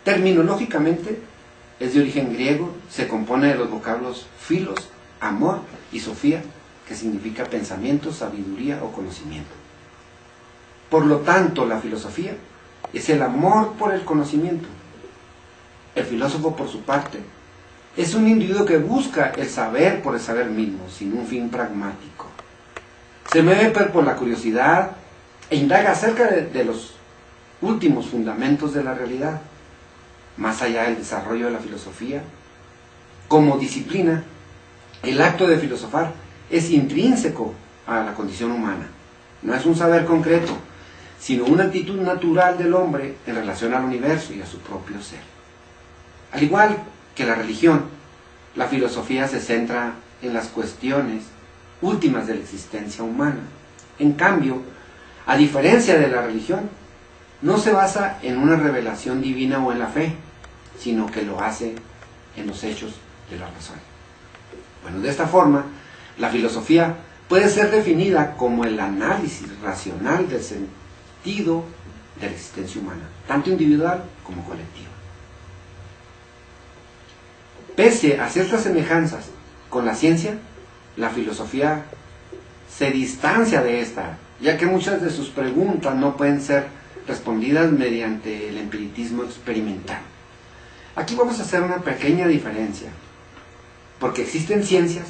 Terminológicamente es de origen griego, se compone de los vocablos philos, amor, y sofía, que significa pensamiento, sabiduría o conocimiento. Por lo tanto, la filosofía es el amor por el conocimiento. El filósofo, por su parte, es un individuo que busca el saber por el saber mismo, sin un fin pragmático. Se mueve por la curiosidad e indaga acerca de los últimos fundamentos de la realidad. Más allá del desarrollo de la filosofía, como disciplina, el acto de filosofar es intrínseco a la condición humana. No es un saber concreto, sino una actitud natural del hombre en relación al universo y a su propio ser. Al igual que la religión, la filosofía se centra en las cuestiones últimas de la existencia humana. En cambio, a diferencia de la religión, no se basa en una revelación divina o en la fe, sino que lo hace en los hechos de la razón. Bueno, de esta forma, la filosofía puede ser definida como el análisis racional del sentido de la existencia humana, tanto individual como colectiva. Pese a ciertas semejanzas con la ciencia, la filosofía se distancia de esta, ya que muchas de sus preguntas no pueden ser respondidas mediante el empiricismo experimental. Aquí vamos a hacer una pequeña diferencia, porque existen ciencias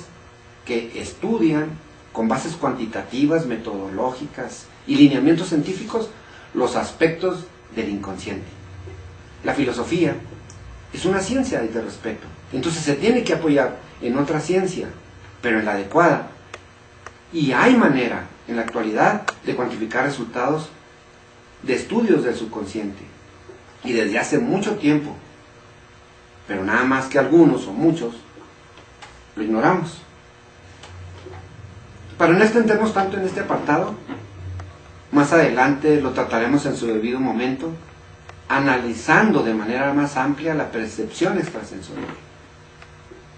que estudian con bases cuantitativas, metodológicas y lineamientos científicos los aspectos del inconsciente. La filosofía es una ciencia de respecto, entonces se tiene que apoyar en otra ciencia, pero en la adecuada. Y hay manera en la actualidad de cuantificar resultados de estudios del subconsciente, y desde hace mucho tiempo, pero nada más que algunos o muchos lo ignoramos. Para no extendernos tanto en este apartado, más adelante lo trataremos en su debido momento, analizando de manera más amplia la percepción extrasensorial.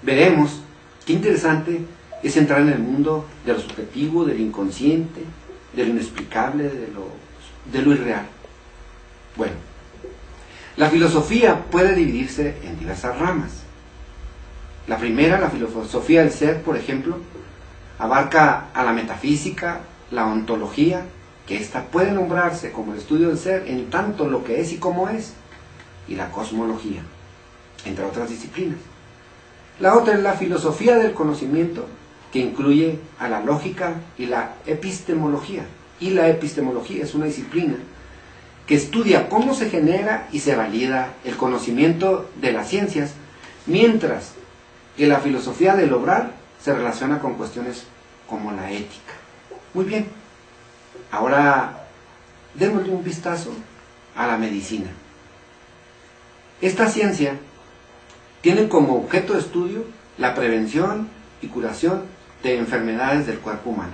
Veremos qué interesante es entrar en el mundo de lo subjetivo, del inconsciente, de lo inexplicable, de lo irreal. Bueno, la filosofía puede dividirse en diversas ramas. La primera, la filosofía del ser, por ejemplo, abarca a la metafísica, la ontología, que ésta puede nombrarse como el estudio del ser en tanto lo que es y cómo es, y la cosmología, entre otras disciplinas. La otra es la filosofía del conocimiento, que incluye a la lógica y la epistemología. Y la epistemología es una disciplina que estudia cómo se genera y se valida el conocimiento de las ciencias, mientras que la filosofía del obrar se relaciona con cuestiones como la ética. Muy bien, ahora démosle un vistazo a la medicina. Esta ciencia tiene como objeto de estudio la prevención y curación de enfermedades del cuerpo humano.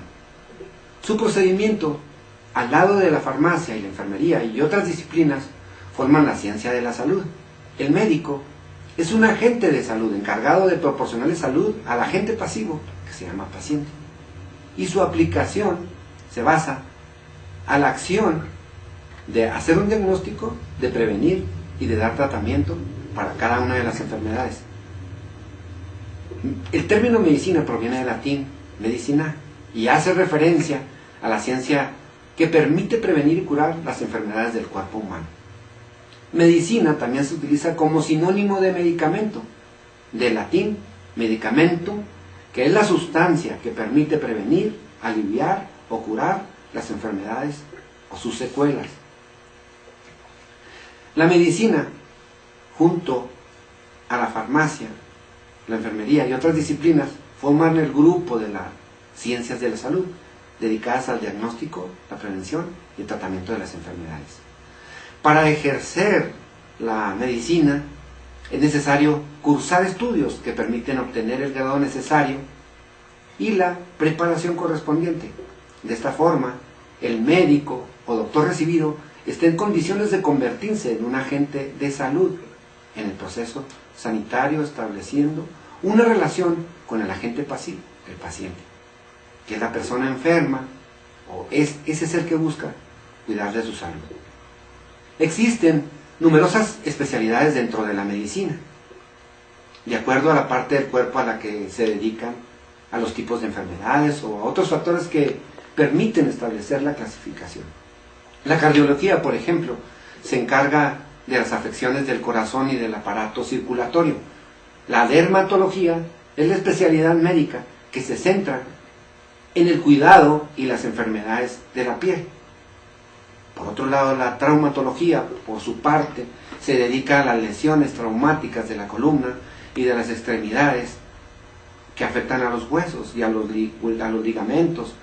Su procedimiento, al lado de la farmacia y la enfermería y otras disciplinas, forman la ciencia de la salud. El médico es un agente de salud encargado de proporcionarle salud al agente pasivo, que se llama paciente. Y su aplicación se basa a la acción de hacer un diagnóstico, de prevenir y de dar tratamiento para cada una de las enfermedades. El término medicina proviene del latín medicina y hace referencia a la ciencia que permite prevenir y curar las enfermedades del cuerpo humano. Medicina también se utiliza como sinónimo de medicamento, del latín medicamentum, que es la sustancia que permite prevenir, aliviar o curar las enfermedades o sus secuelas. La medicina, junto a la farmacia, la enfermería y otras disciplinas, forman el grupo de las ciencias de la salud, dedicadas al diagnóstico, la prevención y el tratamiento de las enfermedades. Para ejercer la medicina es necesario cursar estudios que permiten obtener el grado necesario y la preparación correspondiente. De esta forma, el médico o doctor recibido esté en condiciones de convertirse en un agente de salud en el proceso sanitario, estableciendo una relación con el agente pasivo, el paciente, que es la persona enferma o es ese ser que busca cuidar de su salud. Existen numerosas especialidades dentro de la medicina, de acuerdo a la parte del cuerpo a la que se dedican, a los tipos de enfermedades o a otros factores que permiten establecer la clasificación. La cardiología, por ejemplo, se encarga de las afecciones del corazón y del aparato circulatorio. La dermatología es la especialidad médica que se centra en el cuidado y las enfermedades de la piel. Por otro lado, la traumatología, por su parte, se dedica a las lesiones traumáticas de la columna y de las extremidades que afectan a los huesos y a los ligamentos,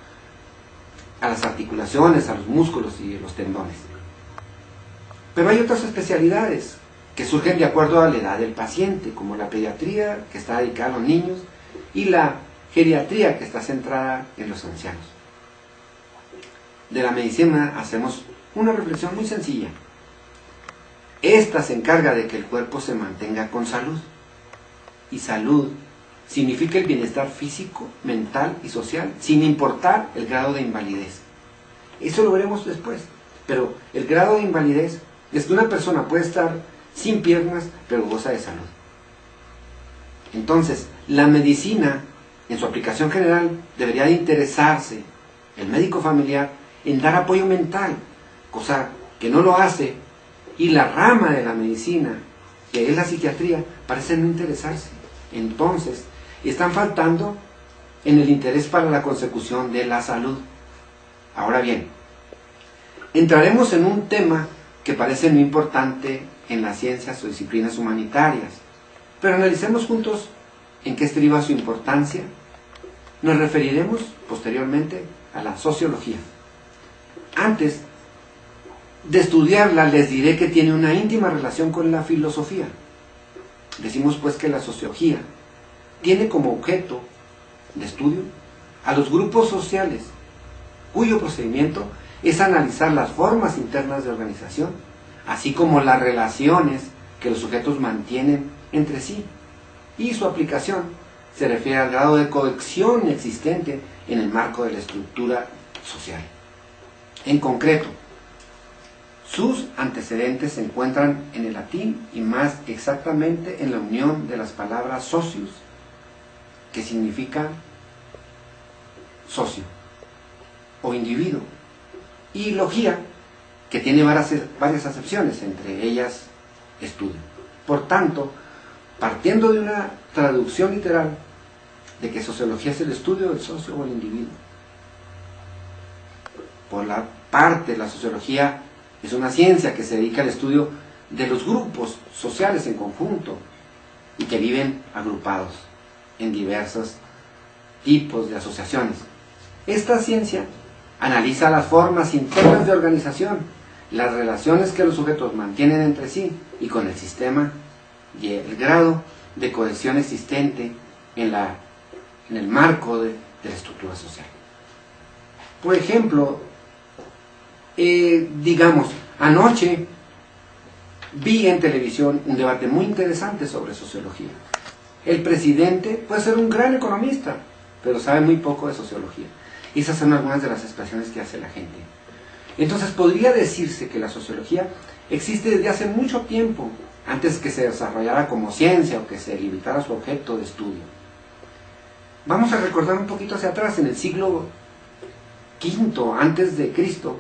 a las articulaciones, a los músculos y a los tendones. Pero hay otras especialidades que surgen de acuerdo a la edad del paciente, como la pediatría, que está dedicada a los niños, y la geriatría, que está centrada en los ancianos. De la medicina hacemos una reflexión muy sencilla. Esta se encarga de que el cuerpo se mantenga con salud. Y salud significa el bienestar físico, mental y social, sin importar el grado de invalidez. Eso lo veremos después. Pero el grado de invalidez es que una persona puede estar sin piernas, pero goza de salud. Entonces, la medicina, en su aplicación general, debería de interesarse, el médico familiar, en dar apoyo mental, cosa que no lo hace, y la rama de la medicina, que es la psiquiatría, parece no interesarse. Entonces, están faltando en el interés para la consecución de la salud. Ahora bien, entraremos en un tema que parece muy importante en las ciencias o disciplinas humanitarias, pero analicemos juntos en qué estriba su importancia. Nos referiremos posteriormente a la sociología. Antes de estudiarla, les diré que tiene una íntima relación con la filosofía. Decimos pues que la sociología tiene como objeto de estudio a los grupos sociales, cuyo procedimiento es analizar las formas internas de organización, así como las relaciones que los sujetos mantienen entre sí, y su aplicación se refiere al grado de cohesión existente en el marco de la estructura social. En concreto, sus antecedentes se encuentran en el latín y más exactamente en la unión de las palabras socius, que significa socio o individuo, y logía, que tiene varias acepciones, entre ellas estudio. Por tanto, partiendo de una traducción literal de que sociología es el estudio del socio o el individuo. Por la parte, la sociología es una ciencia que se dedica al estudio de los grupos sociales en conjunto y que viven agrupados en diversos tipos de asociaciones. Esta ciencia analiza las formas internas de organización, las relaciones que los sujetos mantienen entre sí y con el sistema y el grado de cohesión existente en el marco de la estructura social. Por ejemplo, digamos, anoche vi en televisión un debate muy interesante sobre sociología. El presidente puede ser un gran economista, pero sabe muy poco de sociología. Y esas son algunas de las expresiones que hace la gente. Entonces podría decirse que la sociología existe desde hace mucho tiempo, antes que se desarrollara como ciencia o que se limitara a su objeto de estudio. Vamos a recordar un poquito hacia atrás. En el siglo V antes de Cristo,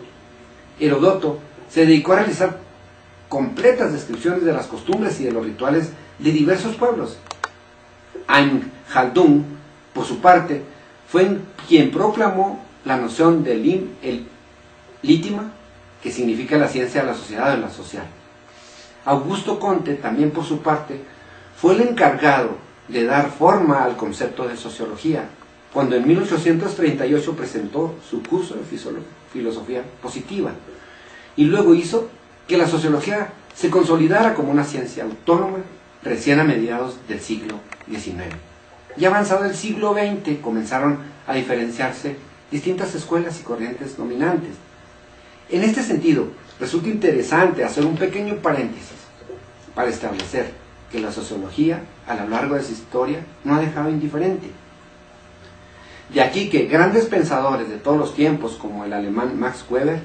Heródoto se dedicó a realizar completas descripciones de las costumbres y de los rituales de diversos pueblos. Ibn Khaldún, por su parte, fue quien proclamó la noción de lítima, que significa la ciencia de la sociedad o de la social. Augusto Comte, también por su parte, fue el encargado de dar forma al concepto de sociología, cuando en 1838 presentó su curso de filosofía positiva, y luego hizo que la sociología se consolidara como una ciencia autónoma recién a mediados del siglo XIX. Ya avanzado el siglo XX comenzaron a diferenciarse distintas escuelas y corrientes dominantes. En este sentido, resulta interesante hacer un pequeño paréntesis para establecer que la sociología, a lo largo de su historia, no ha dejado indiferente. De aquí que grandes pensadores de todos los tiempos, como el alemán Max Weber,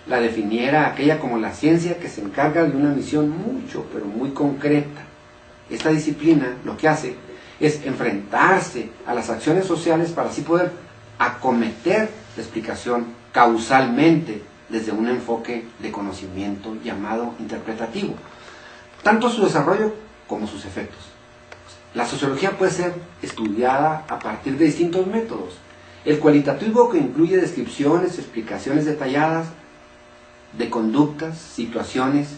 la definiera aquella como la ciencia que se encarga de una misión mucho, pero muy concreta. Esta disciplina lo que hace es enfrentarse a las acciones sociales para así poder acometer la explicación causalmente desde un enfoque de conocimiento llamado interpretativo, tanto su desarrollo como sus efectos. La sociología puede ser estudiada a partir de distintos métodos. El cualitativo, que incluye descripciones, explicaciones detalladas de conductas, situaciones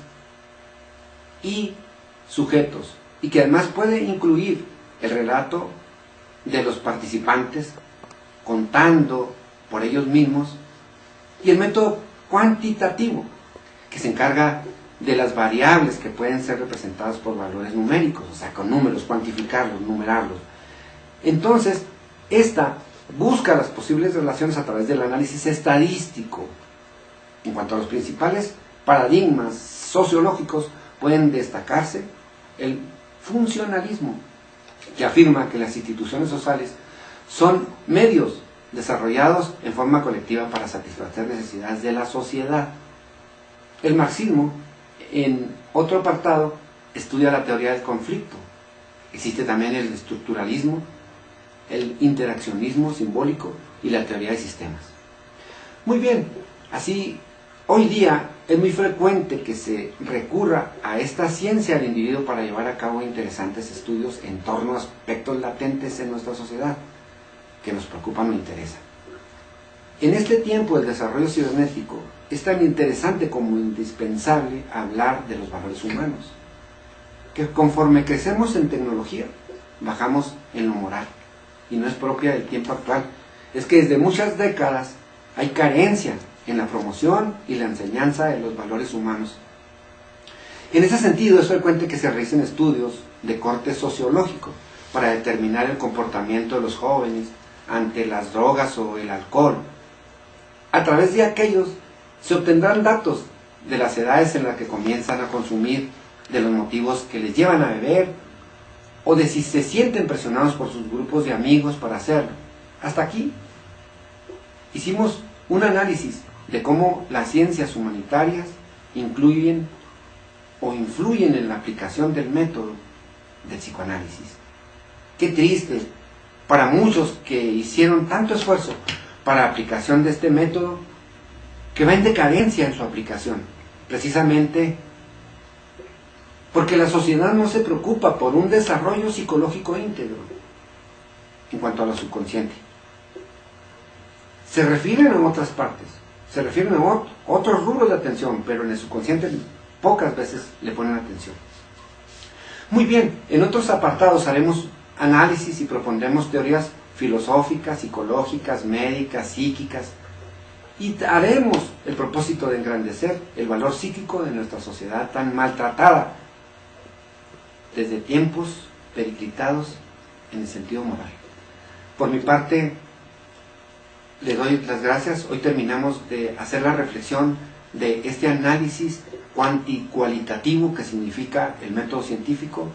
y sujetos, y que además puede incluir el relato de los participantes contando por ellos mismos, y el método cuantitativo, que se encarga de las variables que pueden ser representadas por valores numéricos, o sea, con números, cuantificarlos, numerarlos. Entonces, esta busca las posibles relaciones a través del análisis estadístico. En cuanto a los principales paradigmas sociológicos, pueden destacarse el funcionalismo, que afirma que las instituciones sociales son medios desarrollados en forma colectiva para satisfacer necesidades de la sociedad. El marxismo, en otro apartado, estudia la teoría del conflicto. Existe también el estructuralismo, el interaccionismo simbólico y la teoría de sistemas. Muy bien, así hoy día es muy frecuente que se recurra a esta ciencia del individuo para llevar a cabo interesantes estudios en torno a aspectos latentes en nuestra sociedad que nos preocupan o interesan. En este tiempo del desarrollo cibernético es tan interesante como indispensable hablar de los valores humanos, que conforme crecemos en tecnología, bajamos en lo moral, y no es propia del tiempo actual. Es que desde muchas décadas hay carencia en la promoción y la enseñanza de los valores humanos. En ese sentido, es frecuente que se realicen estudios de corte sociológico para determinar el comportamiento de los jóvenes ante las drogas o el alcohol. A través de aquellos se obtendrán datos de las edades en las que comienzan a consumir, de los motivos que les llevan a beber, o de si se sienten presionados por sus grupos de amigos para hacerlo. Hasta aquí hicimos un análisis de cómo las ciencias humanitarias incluyen o influyen en la aplicación del método del psicoanálisis. Qué triste para muchos que hicieron tanto esfuerzo para la aplicación de este método, que va en decadencia en su aplicación, precisamente porque la sociedad no se preocupa por un desarrollo psicológico íntegro en cuanto a lo subconsciente. Se refieren a otras partes, se refieren a otros rubros de atención, pero en el subconsciente pocas veces le ponen atención. Muy bien, en otros apartados haremos análisis y propondremos teorías filosóficas, psicológicas, médicas, psíquicas, y haremos el propósito de engrandecer el valor psíquico de nuestra sociedad tan maltratada desde tiempos periclitados en el sentido moral. Por mi parte, le doy las gracias. Hoy terminamos de hacer la reflexión de este análisis cualitativo que significa el método científico.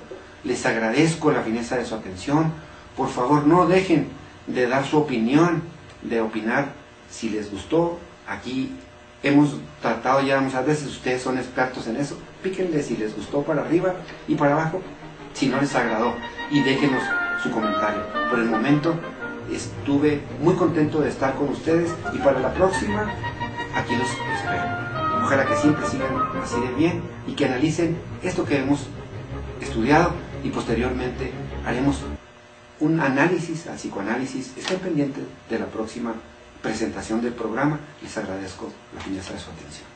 Les agradezco la fineza de su atención. Por favor, no dejen de dar su opinión, de opinar si les gustó. Aquí hemos tratado ya muchas veces, ustedes son expertos en eso. Píquenle si les gustó para arriba y para abajo, si no les agradó, y déjenos su comentario. Por el momento estuve muy contento de estar con ustedes, y para la próxima aquí los espero. Ojalá que siempre sigan así de bien y que analicen esto que hemos estudiado, y posteriormente haremos un análisis al psicoanálisis. Estén pendientes de la próxima presentación del programa. Les agradezco la fineza de su atención.